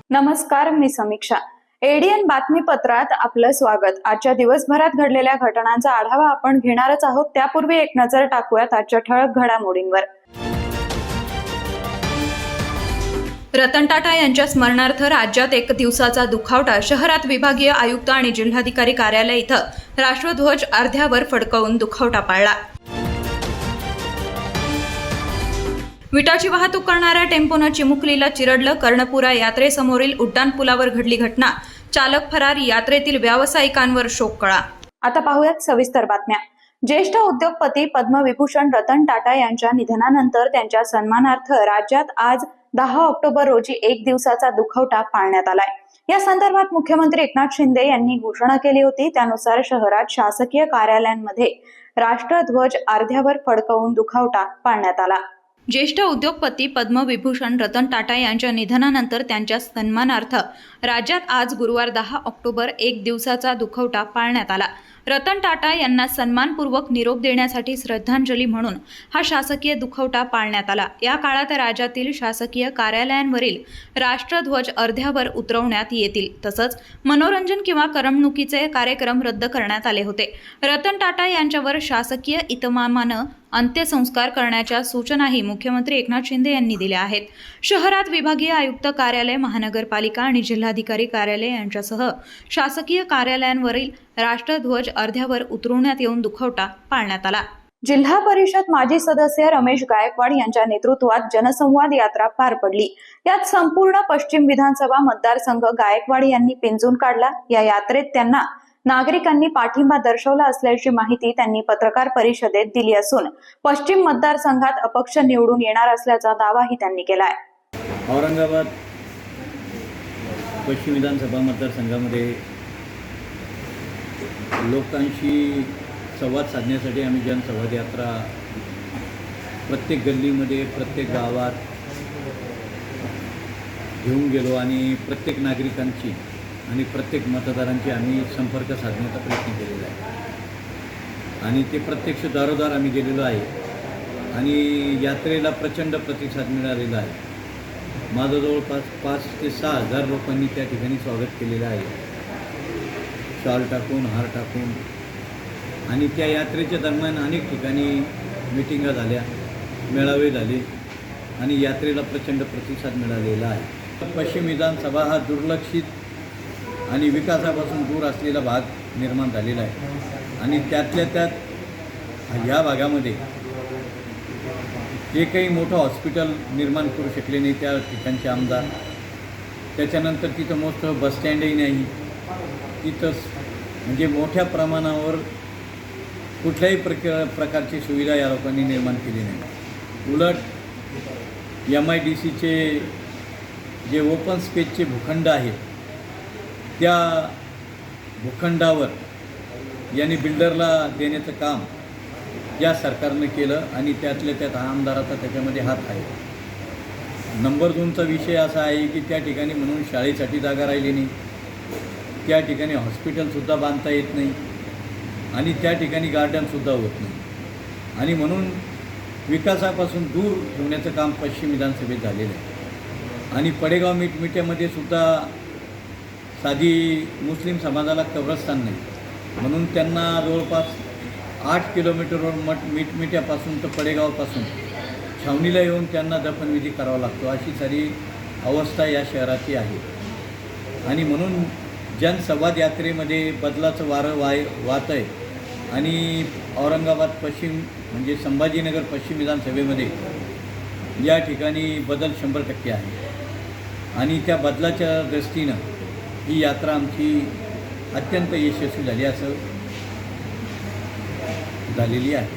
नमस्कार, मी समीक्षा. एडीएन बातमीपत्रात आपलं स्वागत. आजच्या दिवसभरात घडलेल्या घटनांचा आढावा आपण घेणारच आहोत. त्यापूर्वी एक नजर टाकूयात आजच्या ठळक घडामोडींवर. रतन टाटा यांच्या स्मरणार्थ राज्यात एक दिवसाचा दुखावटा. शहरात विभागीय आयुक्त आणि जिल्हाधिकारी कार्यालय इथं राष्ट्रध्वज अर्ध्यावर फडकवून दुखावटा पाळला. विटाची वाहतूक करणाऱ्या टेम्पोनं चिमुकलीला चिरडलं. कर्णपुरा यात्रेसमोरील उड्डाणपुलावर घडली घटना. चालक फरार. यात्रेतील व्यावसायिकांवर शोककळा. आता पाहूयात सविस्तर बातम्या. ज्येष्ठ उद्योगपती पद्मविभूषण रतन टाटा यांच्या निधनानंतर त्यांच्या सन्मानार्थ राज्यात आज 10 ऑक्टोबर रोजी एक दिवसाचा दुखवटा पाळण्यात आलाय. या संदर्भात मुख्यमंत्री एकनाथ शिंदे यांनी घोषणा केली होती. त्यानुसार शहरात शासकीय कार्यालयांमध्ये राष्ट्रध्वज अर्ध्यावर फडकवून दुखावटा पाळण्यात आला. ज्येष्ठ उद्योगपती पद्मविभूषण रतन टाटा यांच्या निधनानंतर त्यांच्या सन्मानार्थ राज्यात आज गुरुवार 10 ऑक्टोबर एक दिवसाचा दुखवटा पाळण्यात आला. रतन टाटा यांना सन्मानपूर्वक निरोप देण्यासाठी श्रद्धांजली म्हणून हा शासकीय दुखवटा पाळण्यात आला. या काळात राज्यातील शासकीय कार्यालयांवरील राष्ट्रध्वज अर्ध्यावर उतरवण्यात येतील. तसंच मनोरंजन किंवा करमणुकीचे कार्यक्रम रद्द करण्यात आले होते. रतन टाटा यांच्यावर शासकीय इतमामानं अंत्यसंस्कार करण्याच्या सूचनाही मुख्यमंत्री एकनाथ शिंदे यांनी दिल्या आहेत. शहरात विभागीय आयुक्त कार्यालय, महानगरपालिका आणि जिल्हाधिकारी कार्यालय यांच्यासह शासकीय कार्यालयांवरील राष्ट्रध्वज अर्ध्यावर उतरवण्यात येऊन दुखवटा पाळण्यात आला. जिल्हा परिषद माजी सदस्य रमेश गायकवाड यांच्या नेतृत्वात जनसंवाद यात्रा पार पडली. यात संपूर्ण पश्चिम विधानसभा मतदारसंघ गायकवाड यांनी पिंजून काढला. या यात्रेत त्यांना नागरिकांनी पाठिंबा दर्शवला असल्याची माहिती त्यांनी पत्रकार परिषदेत दिली असून पश्चिम मतदारसंघात अपक्ष निवडून येणार असल्याचा दावाही त्यांनी केलाय. औरंगाबाद पश्चिम विधानसभा मतदारसंघामध्ये लोकांशी संवाद साधण्यासाठी आम्ही जनसंवाद यात्रा प्रत्येक गल्लीमध्ये, प्रत्येक गावात घेऊन गेलो आणि प्रत्येक नागरिकांची आणि प्रत्येक मतदारांची आम्ही संपर्क साधण्याचा प्रयत्न केलेला आहे आणि ते प्रत्यक्ष दारोदार आम्ही गेलेलो आहे आणि यात्रेला प्रचंड प्रतिसाद मिळालेला आहे. माझं जवळपास 5 ते 6 हजार लोकांनी त्या ठिकाणी स्वागत केलेलं आहे, शॉल टाकून, हार टाकून. आणि त्या यात्रेच्या दरम्यान अनेक ठिकाणी मिटिंगा झाल्या, मेळावे झाले आणि यात्रेला प्रचंड प्रतिसाद मिळालेला आहे. पश्चिम विधानसभा हा दुर्लक्षित आणि विकासापासून दूर असलेला भाग निर्माण झालेला आहे आणि त्यातल्या त्यात ह्या भागामध्ये जे काही मोठं हॉस्पिटल निर्माण करू शकले नाही त्या ठिकाणचे आमदार, त्याच्यानंतर तिथं मोठं बसस्टँडही नाही, तिथं म्हणजे मोठ्या प्रमाणावर कुठल्याही प्रकारची सुविधा या लोकांनी निर्माण केली नाही. उलट MIDCचे जे ओपन स्पेसचे भूखंड आहेत त्या भूखंडावर यांनी बिल्डरला देण्याचं काम या सरकारनं केलं आणि त्यातल्या त्यात आमदाराचा त्याच्यामध्ये हात आहे. नंबर 2चा विषय असा आहे की त्या ठिकाणी म्हणून शाळेसाठी जागा राहिली नाही, त्या ठिकाणी हॉस्पिटलसुद्धा बांधता येत नाही आणि त्या ठिकाणी गार्डनसुद्धा होत नाही आणि म्हणून विकासापासून दूर ठेवण्याचं काम पश्चिम विधानसभेत झालेलं आहे. आणि पडेगाव मिटमिट्यामध्ये सुद्धा साधी मुस्लिम समाजाला कब्रस्तान नाही म्हणून त्यांना जवळपास 8 किलोमीटरवर मिटमिट्यापासून तर पडेगावपासून छावणीला येऊन त्यांना दफनविधी करावा लागतो. अशी सारी अवस्था या शहराची आहे आणि म्हणून जनसंवाद यात्रेमध्ये बदलाचं वारं वाहत आहे आणि औरंगाबाद पश्चिम म्हणजे संभाजीनगर पश्चिम विधानसभेमध्ये या ठिकाणी बदल 100% आहे आणि त्या बदलाच्या दृष्टीनं ही यात्रा आमची अत्यंत यशस्वी झाली असं झालेली आहे.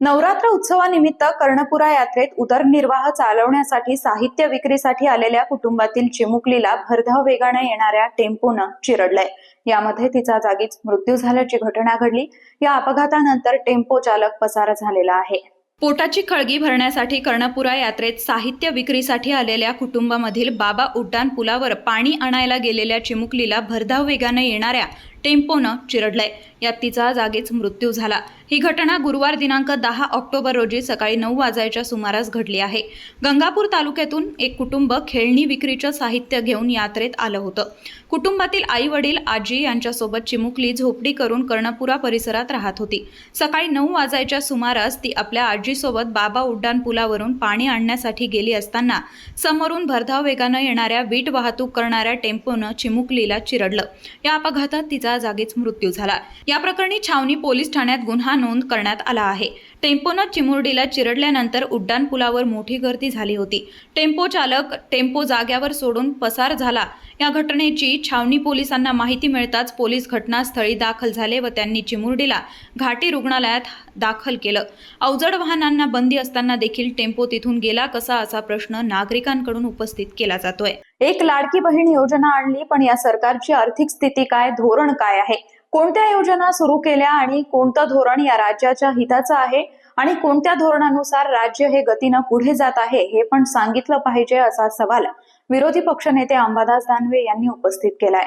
नवरात्र उत्सवानिमित्त कर्णपुरा यात्रेत उदरनिर्वाह चालवण्यासाठी साहित्य विक्रीसाठी आलेल्या कुटुंबातील चिमुकलीला भरधाव वेगाने येणाऱ्या टेम्पोनं चिरडलंय. यामध्ये तिचा जागीच मृत्यू झाल्याची घटना घडली. या अपघातानंतर टेम्पो चालक पसार झालेला आहे. पोटाची खळगी भरण्यासाठी कर्णपुरा यात्रेत साहित्य विक्रीसाठी आलेल्या कुटुंबामधील बाबा उड्डाण पुलावर पाणी आणायला गेलेल्या चिमुकलीला भरधाव वेगाने येणाऱ्या टेम्पोनं चिरडलंय. यात तिचा जागीच मृत्यू झाला. ही घटना गुरुवार दिनांक 10 ऑक्टोबर रोजी सकाळी 9 वाजायच्या सुमारास घडली आहे. गंगापूर तालुक्यातून एक कुटुंब खेळणी विक्रीचं साहित्य घेऊन यात्रेत आलं होतं. कुटुंबातील आई वडील आजी यांच्यासोबत चिमुकली झोपडी करून कर्णपुरा परिसरात राहत होती. सकाळी 9 वाजायच्या सुमारास ती आपल्या आजीसोबत बाबा उड्डाण पुलावरून पाणी आणण्यासाठी गेली असताना समोरून भरधाव वेगानं येणाऱ्या वीट वाहतूक करणाऱ्या टेम्पोनं चिमुकलीला चिरडलं. या अपघातात तिचा जागीच मृत्यू झाला. या प्रकरणी छावणी पोलीस ठाण्यात गुन्हा नोंद करण्यात आला आहे. टेम्पोनं चिमुरडीला चिरडल्यानंतर उड्डाण पुलावर मोठी गर्दी झाली होती. टेम्पो चालक टेम्पो जाग्यावर सोडून पसार झाला. या घटनेची छावणी पोलिसांना माहिती मिळताच पोलीस घटनास्थळी दाखल झाले व त्यांनी चिमुरडीला घाटी रुग्णालयात दाखल केलं. अवजड वाहनांना बंदी असताना देखील टेम्पो तिथून गेला कसा, असा प्रश्न नागरिकांकडून उपस्थित केला जातोय. एक लाडकी बहीण योजना आणली, पण या सरकारची आर्थिक स्थिती काय, धोरण काय आहे, कोणत्या योजना सुरू केल्या आणि कोणतं धोरण या राज्याच्या हिताचं आहे आणि कोणत्या धोरणानुसार राज्य हे गतीनं पुढे जात आहे हे पण सांगितलं पाहिजे, असा सवाल विरोधी पक्षनेते अंबादास दानवे यांनी उपस्थित केलाय.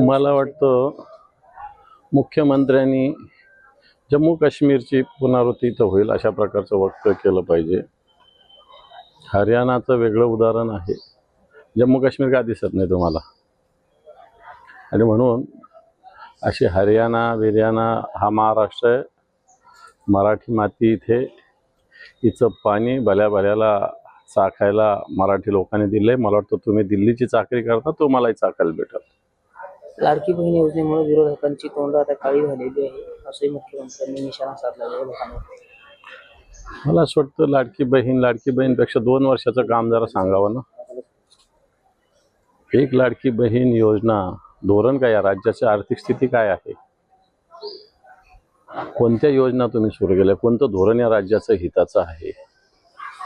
मला वाटतं मुख्यमंत्र्यांनी जम्मू काश्मीरची पुनरावृत्ती तर होईल अशा प्रकारचं वक्तव्य केलं पाहिजे. हरियाणाचं वेगळं उदाहरण आहे. जम्मू काश्मीर का दिसत नाही तुम्हाला? आणि म्हणून अशी हरियाणा हा महाराष्ट्र आहे. मराठी माती इथे, हिचं पाणी भल्याला चाखायला मराठी लोकांनी दिलंय. मला वाटतं तुम्ही दिल्लीची चाकरी करता, तुम्हालाही चाकायला भेटल. लाडकी बहीण योजनेमुळे विरोधकांची तोंड आता काळी झालेली आहे, असंही मुख्यमंत्र्यांनी निशाणा साधला लोकांवर. मला असं वाटतं लाडकी बहीणपेक्षा 2 वर्षाचं काम जरा सांगावं ना. एक लाडकी बहीण योजना धोरण काय, या राज्याची आर्थिक स्थिती काय आहे, कोणत्या योजना तुम्ही सुरू केल्या, कोणतं धोरण या राज्याचं हिताचं आहे,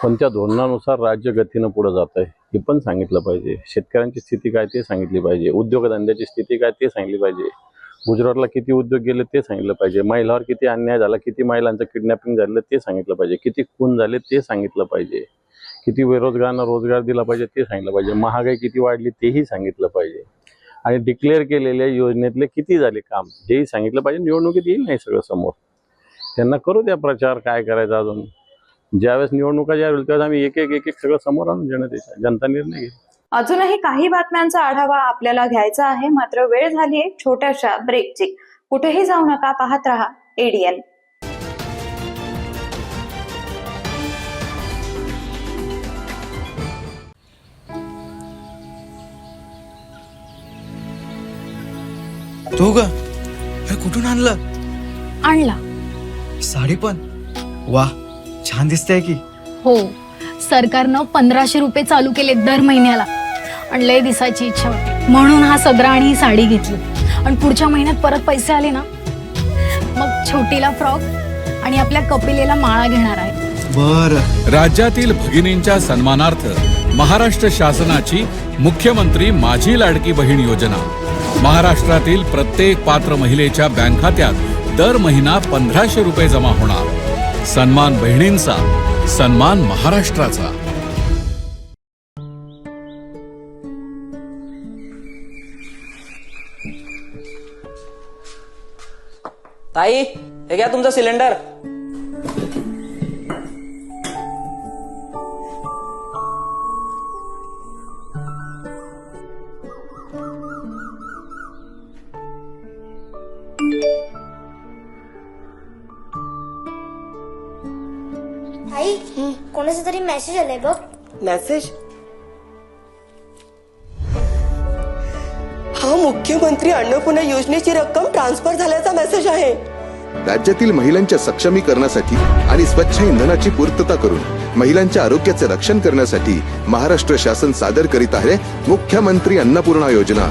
कोणत्या धोरणानुसार राज्य गतीनं पुढे जात आहे हे पण सांगितलं पाहिजे. शेतकऱ्यांची स्थिती काय ते सांगितली पाहिजे. उद्योगधंद्याची स्थिती काय ते सांगितली पाहिजे. गुजरातला किती उद्योग गेले ते सांगितलं पाहिजे. महिलांवर किती अन्याय झाला, किती महिलांचं किडनॅपिंग झालं ते सांगितलं पाहिजे. किती खून झाले ते सांगितलं पाहिजे. किती बेरोजगारांना रोजगार दिला पाहिजे ते सांगितलं पाहिजे. महागाई किती वाढली तेही सांगितलं पाहिजे. आणि डिक्लेअर केलेल्या योजनेतले किती झाले काम हेही सांगितलं पाहिजे. निवडणुकीत येईल नाही सगळं समोर, त्यांना करू द्या प्रचार काय करायचा. अजून ज्यावेळेस निवडणुका होईल त्यावेळेस आम्ही एक सगळं समोर आणून जनता निर्णय घेईल. अजूनही काही बातम्यांचा आढावा आपल्याला घ्यायचा आहे, मात्र वेळ झाली आहे छोट्याशा ब्रेकची. कुठेही जाऊ नका, पाहत रहा ADN. तो ग हे कुठून आणला साडी पण वा छान दिसते की. हो, सरकारनं 1500 रुपये चालू केले दर महिन्याला. आणि लय दिसायची इच्छा होती म्हणून हा सदरा आणि ही साडी घेतली. आणि पुढच्या महिन्यात परत पैसे आले ना मग छोटीला फ्रॉक आणि आपल्या कपिलेला माळा घेणार आहे. बर, राज्यातील भगिनींच्या सन्मानार्थ महाराष्ट्र शासनाची मुख्यमंत्री माझी लाडकी बहीण योजना. महाराष्ट्रातील प्रत्येक पात्र महिलेच्या बँक खात्यात दर महिना 1500 रुपये जमा होणार. सन्मान बहिणींचा, सन्मान महाराष्ट्राचा. ताई, हे घ्या तुमचा सिलेंडर. आई, कोणाचा तरी मेसेज आलाय बघ. मेसेज? हा मुख्यमंत्री अन्नपूर्णा योजनेची रक्कम ट्रान्सफर झाल्याचा मेसेज आहे. राज्यातील महिलांच्या सक्षमीकरणासाठी आणि स्वच्छ इंधनाची पूर्तता करून महिलांच्या आरोग्याचे रक्षण करण्यासाठी महाराष्ट्र शासन सादर करीत आहे मुख्यमंत्री अन्नपूर्णा योजना.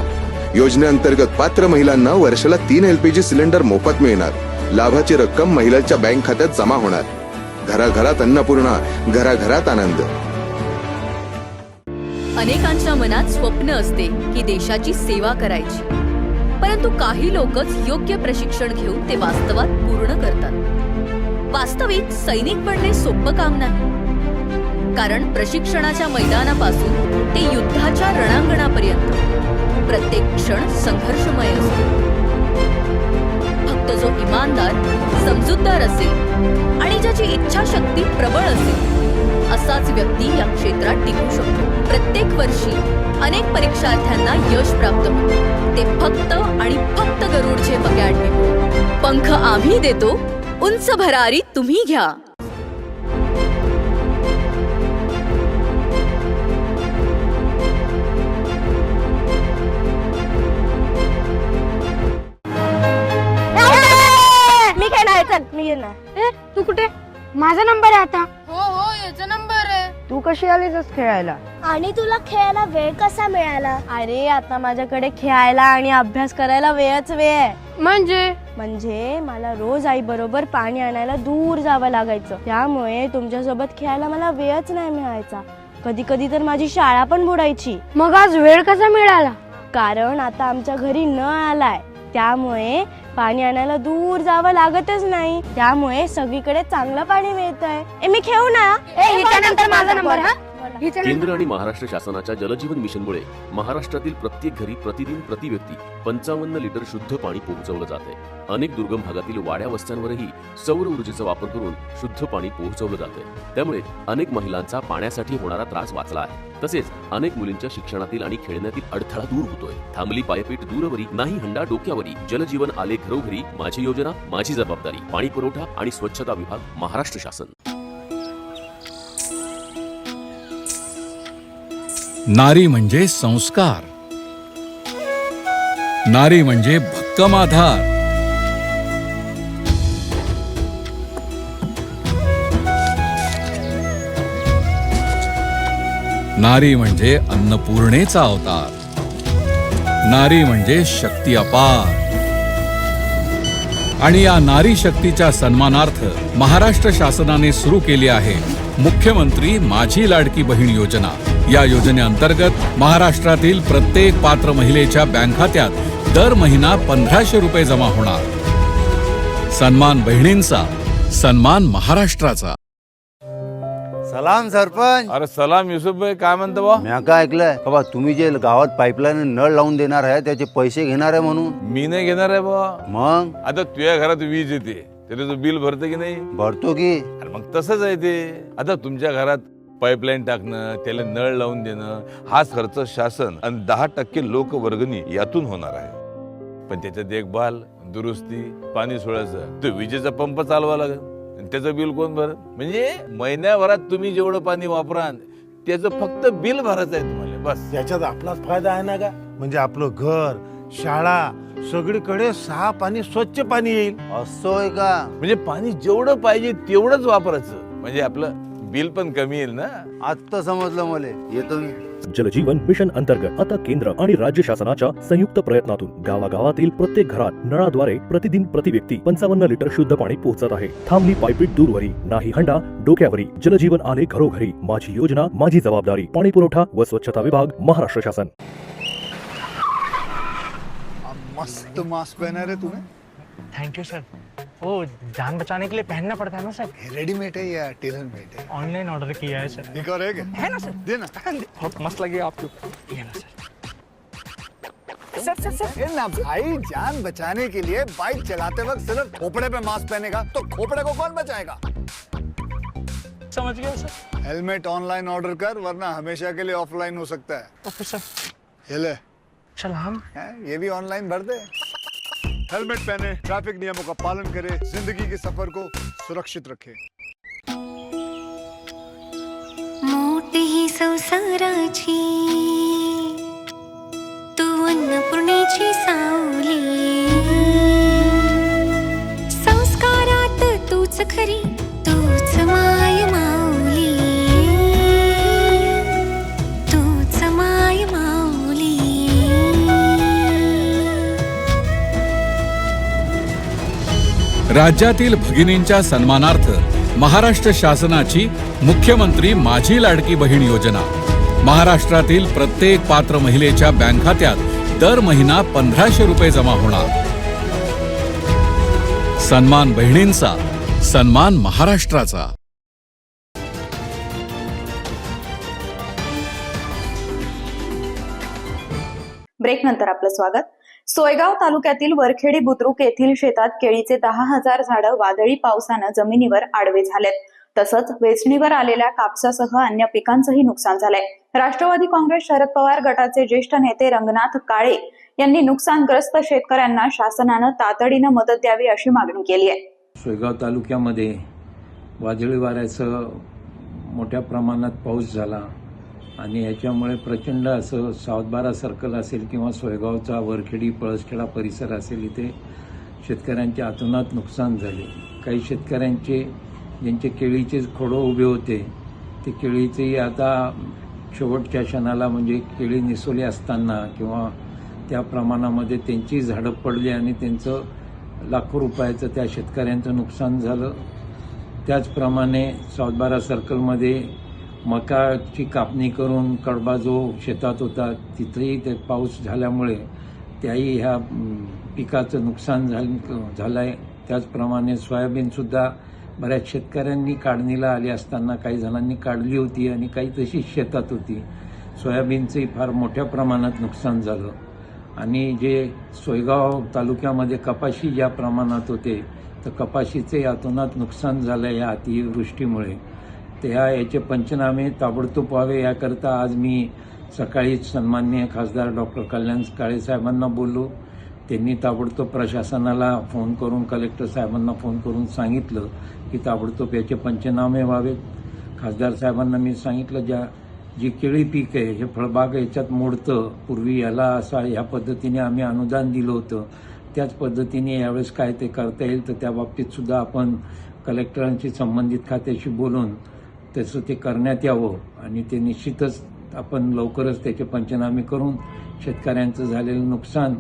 योजनेअंतर्गत पात्र महिलांना वर्षाला 3 LPG सिलेंडर मोफत मिळणार. लाभाची रक्कम महिलांच्या बँक खात्यात जमा होणार. घराघरात अन्नपूर्णा, घराघरात आनंद. अनेकांच्या मनात स्वप्न असते की देशाची सेवा करायची, परंतु काही लोकच योग्य प्रशिक्षण घेऊन ते वास्तवात पूर्ण करतात. वास्तविक सैनिक बनणे सोपं काम नाही, कारण प्रशिक्षणाच्या मैदानापासून ते युद्धाच्या रणांगणापर्यंत प्रत्येक क्षण संघर्षमय असतो. फक्त जो इमानदार, समजूतदार असेल आणि ज्याची इच्छाशक्ती प्रबळ असेल असाच व्यक्ती या क्षेत्रात टिकू शकतो. प्रत्येक वर्षी अनेक परीक्षार्थ्यांना यश प्राप्त होते, ते फक्त आणि फक्त गरुडचे अकॅडमी. पंख आम्ही देतो, उंच भरारी तुम्ही घ्या. मी खेळणार, चल मी येणार. तू कुठे? माझा नंबर आहे आता. हो याचा नंबर आहे. तू कशी आलीस खेळायला? आणि तुला खेळायला वेळ कसा मिळाला? अरे आता माझ्याकडे खेळायला आणि अभ्यास करायला वेळच वेळ आहे. म्हणजे मला रोज आई बरोबर पाणी आणायला दूर जावं लागायचं, त्यामुळे तुमच्यासोबत खेळायला मला वेळच नाही मिळायचा. कधी कधी तर माझी शाळा पण बुडायची. मग आज वेळ कसा मिळाला? कारण आता आमच्या घरी नळ आलाय, त्यामुळे पाणी आणायला दूर जावं लागतच नाही. त्यामुळे सगळीकडे चांगलं पाणी मिळतंय. मी खेळू ना? हिच्यानंतर माझा नंबर. हा केंद्र आणि महाराष्ट्र शासनाच्या जलजीवन मिशनमुळे महाराष्ट्रातील प्रत्येक घरी प्रतिदिन प्रति व्यक्ती 55 लिटर शुद्ध पाणी पोहोचवलं जाते. अनेक दुर्गम भागातील वाड्या वस्त्यांवरही सौर ऊर्जेचा वापर करून शुद्ध पाणी पोहोचवलं जाते. त्यामुळे अनेक महिलांचा पाण्यासाठी होणारा त्रास वाचला आहे. तसेच अनेक मुलींच्या शिक्षणातील आणि खेळण्यातील अडथळा दूर होतोय. थांबली पायपीट दूरवरी, नाही हंडा डोक्यावरी. जलजीवन आले घरोघरी, माझी योजना माझी जबाबदारी. पाणी पुरवठा आणि स्वच्छता विभाग, महाराष्ट्र शासन. नारी म्हणजे संस्कार, नारी म्हणजे भक्कम आधार, नारी म्हणजे अन्नपूर्णेचा अवतार, नारी म्हणजे शक्ती अपार. आणि या नारी शक्तीच्या सन्मानार्थ महाराष्ट्र शासनाने सुरू केली आहे मुख्यमंत्री माझी लाडकी बहीण योजना. या योजनेअंतर्गत महाराष्ट्रातील प्रत्येक पात्र महिलेच्या बँक खात्यात दर महिना 1500 रुपये जमा होणार. सन्मान बहिणींचा, सन्मान महाराष्ट्राचा. सलाम सरपंच. अरे सलाम युसुफ भाई, काय म्हणतो बा? मी काय ऐकलंय बाबा, तुम्ही जे गावात पाईपलाईन नळ लावून देणार आहे त्याचे पैसे घेणार आहे म्हणून. मी नाही घेणार आहे बा. मग आता तुझ्या घरात वीज येते, तरी तू बिल भरते की नाही? भरतो की. अरे मग तसंच आहे ते. आता तुमच्या घरात पाईपलाईन टाकणं, त्याला नळ लावून देणं, हाच खर्च शासन आणि 10% लोक वर्गणी यातून होणार आहे. पण त्याच्या देखभाल, दुरुस्ती, पाणी सोडायचं, तो विजेचा पंप चालवा लागेल. त्याचं बिल कोण भरत? म्हणजे महिन्याभरात तुम्ही जेवढं पाणी वापराल त्याचं फक्त बिल भरायचं आहे तुम्हाला, बस. याच्यात आपलाच फायदा आहे ना का? म्हणजे आपलं घर, शाळा, सगळीकडे साफ आणि स्वच्छ पाणी येईल. असं का? म्हणजे पाणी जेवढं पाहिजे तेवढंच वापरायचं, म्हणजे आपलं बिल पण कमी येईल ना. आता समजलं मला. येतो मी. जलजीवन मिशन अंतर्गत आता केंद्र आणि राज्य शासनाच्या संयुक्त प्रयत्नातून गावागावातील प्रत्येक घरात नळाद्वारे प्रतिदिन प्रति व्यक्ती 55 लिटर शुद्ध पाणी पोहोचत आहे. थांबली पायपीट दूरवरी, नाही हंडा डोक्यावरी. जलजीवन आले घरोघरी, माझी योजना माझी जबाबदारी. पाणी पुरवठा व स्वच्छता विभाग, महाराष्ट्र शासन. मस्त मास्क पहना रे तूने. Thank you sir. वो जान बचाने के लिए पहनना पड़ता है ना सर. रेडीमेड है या टेलर मेड है? ऑनलाइन ऑर्डर किया है सर. एक और है ना सर. देना. बहुत मस्त लगे आपको. ये ना सर. सर ना भाई, जान बचाने के लिए बाइक चलाते वक्त सिर्फ खोपड़े पे मास्क पहनेगा तो खोपड़े को कौन बचाएगा? समझ गया सर. हेलमेट ऑनलाइन ऑर्डर कर, वरना हमेशा के लिए ऑफलाइन हो सकता है. Okay sir. ये ले. चल हम ये भी ऑनलाइन भर दे. हेलमेट पहने, ट्रैफिक नियमों का पालन करे, जिंदगी के सफर को सुरक्षित रखे. मोठी ही संसाराची तू अन्नपूर्णेची सावली, संस्कारात तूच खरी, तूच माय माऊली, तूच माय माऊली. राज्यातील भगिनींच्या सन्मानार्थ महाराष्ट्र शासनाची मुख्यमंत्री माझी लाडकी बहीण योजना. महाराष्ट्रातील प्रत्येक पात्र महिलेच्या बँक खात्यात दर महिना 1500 रुपये जमा होणार. सन्मान बहिणींचा, सन्मान महाराष्ट्राचा. ब्रेक नंतर आपलं स्वागत. सोयगाव तालुक्यातील वरखेडी बुद्रुक येथील शेतात केळीचे 10,000 झाडं वादळी पावसानं जमिनीवर आडवे झालेत. तसंच वेचणीवर आलेल्या कापसासह अन्य पिकांचंही नुकसान झालंय. राष्ट्रवादी काँग्रेस शरद पवार गटाचे ज्येष्ठ नेते रंगनाथ काळे यांनी नुकसानग्रस्त शेतकऱ्यांना शासनानं तातडीनं मदत द्यावी अशी मागणी केली आहे. सोयगाव तालुक्यामध्ये वादळी वाऱ्यासह मोठ्या प्रमाणात पाऊस झाला आणि याच्यामुळे प्रचंड असं सावतबारा सर्कल असेल किंवा सोयगावचा वरखेडी पळसखेडा परिसर असेल, इथे शेतकऱ्यांचे अतोनात नुकसान झाले. काही शेतकऱ्यांचे ज्यांचे केळीचे खोडं उभे होते ते केळीचेही आता शेवटच्या क्षणाला म्हणजे केळी निसोली असताना किंवा त्या प्रमाणामध्ये त्यांची झाडं पडली आणि त्यांचं लाखो रुपयाचं त्या शेतकऱ्यांचं नुकसान झालं. त्याचप्रमाणे सावतबारा सर्कलमध्ये मकाची कापणी करून कडबा जो शेतात होता तिथेही ते पाऊस झाल्यामुळे त्याही ह्या पिकाचं नुकसान झालं आहे. त्याचप्रमाणे सोयाबीनसुद्धा बऱ्याच शेतकऱ्यांनी काढणीला आली असताना काही जणांनी काढली होती आणि काही तशीच शेतात होती. सोयाबीनचंही फार मोठ्या प्रमाणात नुकसान झालं. आणि जे सोयगाव तालुक्यामध्ये कपाशी ज्या प्रमाणात होते तर कपाशीचे अतोनात नुकसान झालं या अतिवृष्टीमुळे. याचे पंचनामे ताबडतोब व्हावे याकरता आज मी सकाळीच सन्माननीय खासदार डॉक्टर कल्याण काळे साहेबांना बोललो. त्यांनी ताबडतोब प्रशासनाला फोन करून कलेक्टर साहेबांना फोन करून सांगितलं की ताबडतोब याचे पंचनामे व्हावेत. खासदार साहेबांना मी सांगितलं जी केळी पीक आहे हे फळबाग याच्यात मोडतं, पूर्वी याला असा ह्या पद्धतीने आम्ही अनुदान दिलं होतं, त्याच पद्धतीने यावेळेस काय ते करता येईल तर त्या बाबतीत सुद्धा आपण कलेक्टरांशी संबंधित खात्याशी बोलून तसं ते करण्यात यावं आणि ते निश्चितच आपण लवकरच त्याचे पंचनामे करून शेतकऱ्यांचं झालेलं नुकसान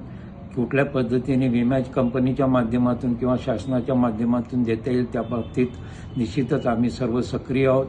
कुठल्या पद्धतीने विमा कंपनीच्या माध्यमातून किंवा शासनाच्या माध्यमातून देता येईल त्या बाबतीत निश्चितच आम्ही सर्व सक्रिय आहोत.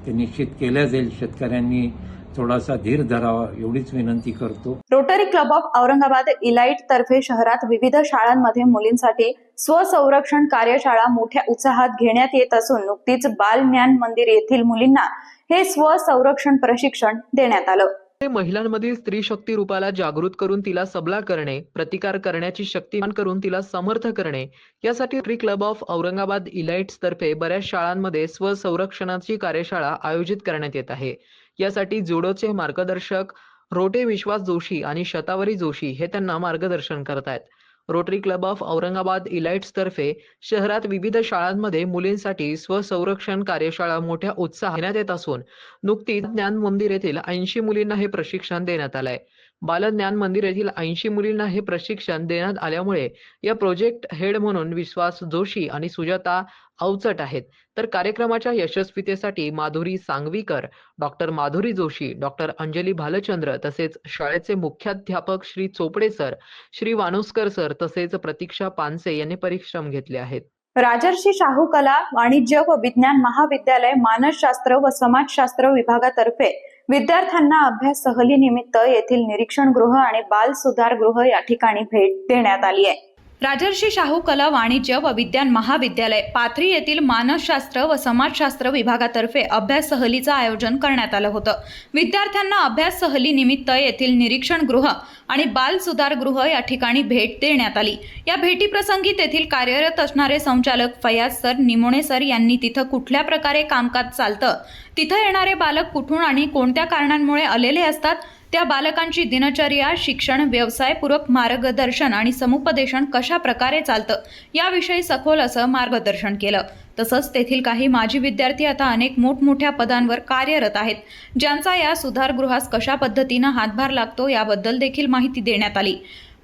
ते निश्चित केल्या जाईल. शेतकऱ्यांनी थोडासा धीर धरावा एवढीच विनंती करतो. Rotary club of Aurangabad elite तर्फे शहरात विविध शाळांमध्ये मुलींसाठी स्वसंरक्षण कार्यशाळा मोठ्या उत्साहात घेण्यात येत असून नुकतीच बाल ज्ञान मंदिर येथील मुलींना हे स्वसंरक्षण प्रशिक्षण देण्यात आलं. महिलांमधील स्त्री शक्ती रूपाला जागृत करून तिला सबला करणे, प्रतिकार करण्याची शक्तिमान करून तिला समर्थ करणे यासाठी rotary club of Aurangabad elites तर्फे बऱ्याच शाळांमध्ये स्वसंरक्षणाची कार्यशाळा आयोजित करण्यात येत आहे. यासाठी जुडोचे मार्गदर्शक रोटे विश्वास जोशी आणि शतावरी जोशी हे त्यांना मार्गदर्शन करतायत. Rotary club of Aurangabad elites तर्फे शहरात विविध शाळांमध्ये मुलींसाठी स्वसंरक्षण कार्यशाळा मोठ्या उत्साहात घेण्यात येत असून नुकतीच ज्ञान मंदिर येथील 80 मुलींना हे प्रशिक्षण देण्यात आलंय. बाल ज्ञान मंदिर येथील 80 मुलींना हे प्रशिक्षण देण्यात आल्यामुळे या प्रोजेक्ट हेड म्हणून विश्वास जोशी आणि सुजाता अवचट आहेत. तर कार्यक्रमाच्या यशस्वीतेसाठी माधुरी सांगवीकर, डॉक्टर माधुरी जोशी, डॉक्टर अंजली भालचंद्र तसेच शाळेचे मुख्याध्यापक श्री चोपडे सर, श्री वानुस्कर सर तसेच प्रतीक्षा पानसे यांनी परिश्रम घेतले आहेत. राजर्षी शाहू कला वाणिज्य व विज्ञान महाविद्यालय मानसशास्त्र व समाजशास्त्र विभागातर्फे विद्यार्थ्यांना अभ्यास सहली निमित्त येथील निरीक्षण गृह आणि बाल सुधार गृह या ठिकाणी भेट देण्यात आली आहे. राजर्षी शाहू कला वाणिज्य व विज्ञान महाविद्यालय पाथरी येथील मानसशास्त्र व समाजशास्त्र विभागातर्फे अभ्यास सहलीचं आयोजन करण्यात आलं होतं. विद्यार्थ्यांना अभ्यास सहली निमित्त येथील निरीक्षण गृह आणि बाल सुधार गृह या ठिकाणी भेट देण्यात आली. या भेटीप्रसंगी तेथील कार्यरत असणारे संचालक फयाज सर, निमोणे सर यांनी तिथं कुठल्या प्रकारे कामकाज चालतं, तिथं येणारे बालक कुठून आणि कोणत्या कारणांमुळे आलेले असतात, त्या बालकांची दिनचर्या, शिक्षण, व्यवसायपूरक मार्गदर्शन आणि समुपदेशन कशा प्रकारे चालतं याविषयी सखोल असं मार्गदर्शन केलं. तसंच तेथील काही माजी विद्यार्थी आता अनेक मोठमोठ्या पदांवर कार्यरत आहेत, ज्यांचा या सुधारगृहास कशा पद्धतीनं हातभार लागतो याबद्दल देखील माहिती देण्यात आली.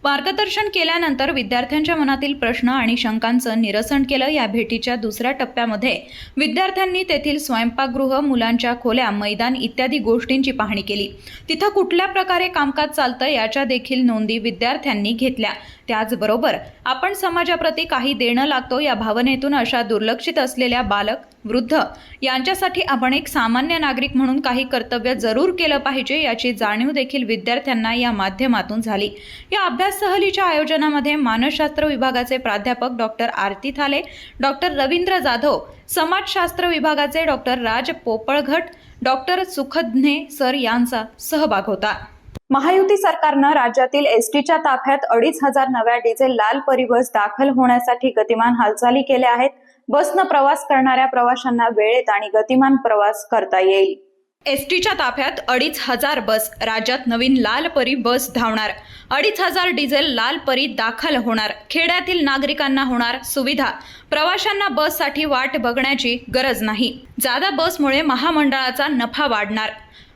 मार्गदर्शन केल्यानंतर विद्यार्थ्यांच्या मनातील प्रश्न आणि शंकांचं निरसन केलं। या भेटीच्या दुसऱ्या टप्प्यामध्ये विद्यार्थ्यांनी तेथील स्वयंपाकगृह, मुलांच्या खोल्या, मैदान इत्यादी गोष्टींची पाहणी केली। तिथं कुठल्या प्रकारे कामकाज चालतं याच्या देखील नोंदी विद्यार्थ्यांनी घेतल्या। त्याचबरोबर आपण समाजाप्रती काही देणं लागतो या भावनेतून अशा दुर्लक्षित असलेल्या बालक, वृद्ध यांच्यासाठी आपण एक सामान्य नागरिक म्हणून काही कर्तव्य जरूर केलं पाहिजे याची जाणीव देखील विद्यार्थ्यांना या माध्यमातून झाली। या अभ्यास सहलीच्या आयोजनामध्ये मानसशास्त्र विभागाचे प्राध्यापक डॉक्टर आरती थाले, डॉक्टर रवींद्र जाधव, समाजशास्त्र विभागाचे डॉक्टर राज पोपळघट, डॉक्टर सुखदने सर यांचा सहभाग होता। महायुती सरकारनं राज्यातील एसटीच्या ताफ्यात 2,500 नव्या डिझेल लाल परी बस दाखल होण्यासाठी गतिमान हालचाली केल्या आहेत। बसनं प्रवास करणाऱ्या प्रवाशांना वेळेत आणि गतिमान प्रवास करता येईल। एसटीच्या ताफ्यात 2,500 बस, राज्यात नवीन लाल परी बस धावणार। 2,500 डिझेल लाल परी दाखल होणार। खेड्यातील नागरिकांना होणार सुविधा। प्रवाशांना बससाठी वाट बघण्याची गरज नाही। जादा बसमुळे महामंडळाचा नफा वाढणार।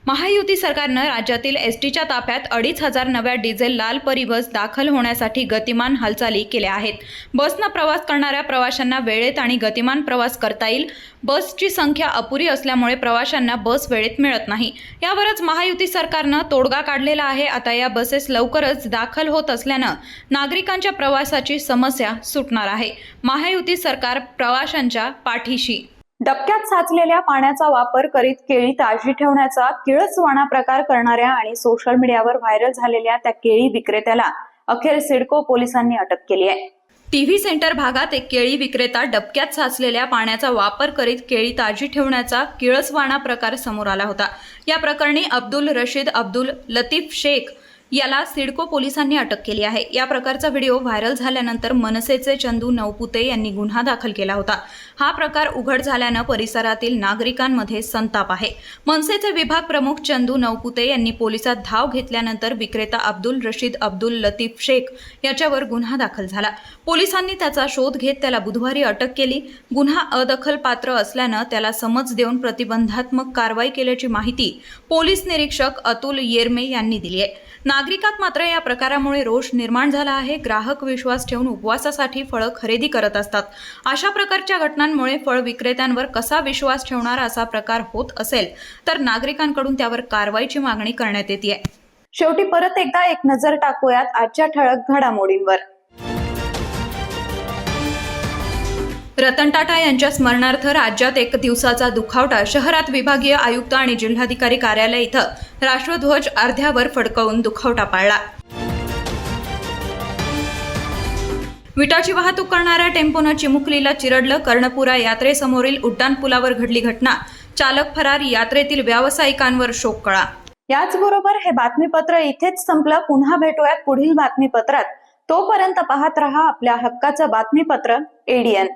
महायुती सरकारनं राज्यातील एसटीच्या ताफ्यात 2,500 नव्या डिझेल लाल परी बस दाखल होण्यासाठी गतिमान हालचाली केल्या आहेत। बसनं प्रवास करणाऱ्या प्रवाशांना वेळेत आणि गतिमान प्रवास करता येईल। बसची संख्या अपुरी असल्यामुळे प्रवाशांना बस वेळेत मिळत नाही। यावरच महायुती सरकारनं तोडगा काढलेला आहे। आता या बसेस लवकरच दाखल होत असल्यानं नागरिकांच्या प्रवासाची समस्या सुटणार आहे। महायुती सरकार प्रवाशांच्या पाठीशी। डबक्यात साचलेल्या पाण्याचा वापर करीत केळी ताजी ठेवण्याचा किळसवाणा प्रकार करणाऱ्या आणि सोशल मीडियावर व्हायरल झालेल्या त्या केळी विक्रेत्याला अखेर सिडको पोलिसांनी अटक केली आहे। टीव्ही सेंटर भागात एक केळी विक्रेता डबक्यात साचलेल्या पाण्याचा वापर करीत केळी ताजी ठेवण्याचा किळसवाणा प्रकार समोर आला होता। या प्रकरणी अब्दुल रशीद अब्दुल लतीफ शेख याला सिडको पोलिसांनी अटक केली आहे। या प्रकारचा व्हिडिओ व्हायरल झाल्यानंतर मनसेचे चंदू नवपुते यांनी गुन्हा दाखल केला होता। हा प्रकार उघड झाल्यानं परिसरातील नागरिकांमध्ये संताप आहे। मनसेचे विभाग प्रमुख चंदू नवपुते यांनी पोलिसात धाव घेतल्यानंतर विक्रेता अब्दुल रशीद अब्दुल लतीफ शेख याच्यावर गुन्हा दाखल झाला। पोलिसांनी त्याचा शोध घेत त्याला बुधवारी अटक केली। गुन्हा अदखलपात्र असल्यानं त्याला समज देऊन प्रतिबंधात्मक कारवाई केल्याची माहिती पोलीस निरीक्षक अतुल येरमे यांनी दिली आहे। नागरिकात मात्र या प्रकारामुळे रोष निर्माण झाला आहे। ग्राहक विश्वास ठेवून उपवासासाठी फळं खरेदी करत असतात। अशा प्रकारच्या घटनांमुळे फळ विक्रेत्यांवर कसा विश्वास ठेवणार असा प्रकार होत असेल तर नागरिकांकडून त्यावर कारवाईची मागणी करण्यात येते। शेवटी परत एकदा एक नजर टाकूयात आजच्या ठळक घडामोडींवर। रतन टाटा यांच्या स्मरणार्थ राज्यात एक दिवसाचा दुखावटा। शहरात विभागीय आयुक्त आणि जिल्हाधिकारी कार्यालय इथं राष्ट्रध्वज अर्ध्यावर फडकवून दुखावटा पाळला। विटाची वाहतूक करणाऱ्या टेम्पोनं चिमुकलीला चिरडलं। कर्णपुरा यात्रेसमोरील उड्डाणपुलावर घडली घटना। चालक फरार, यात्रेतील व्यावसायिकांवर शोककळा। याचबरोबर हे बातमीपत्र इथेच संपलं। पुन्हा भेटूयात पुढील बातमीपत्रात। तोपर्यंत पाहत रहा आपल्या हक्काचं बातमीपत्र ADN।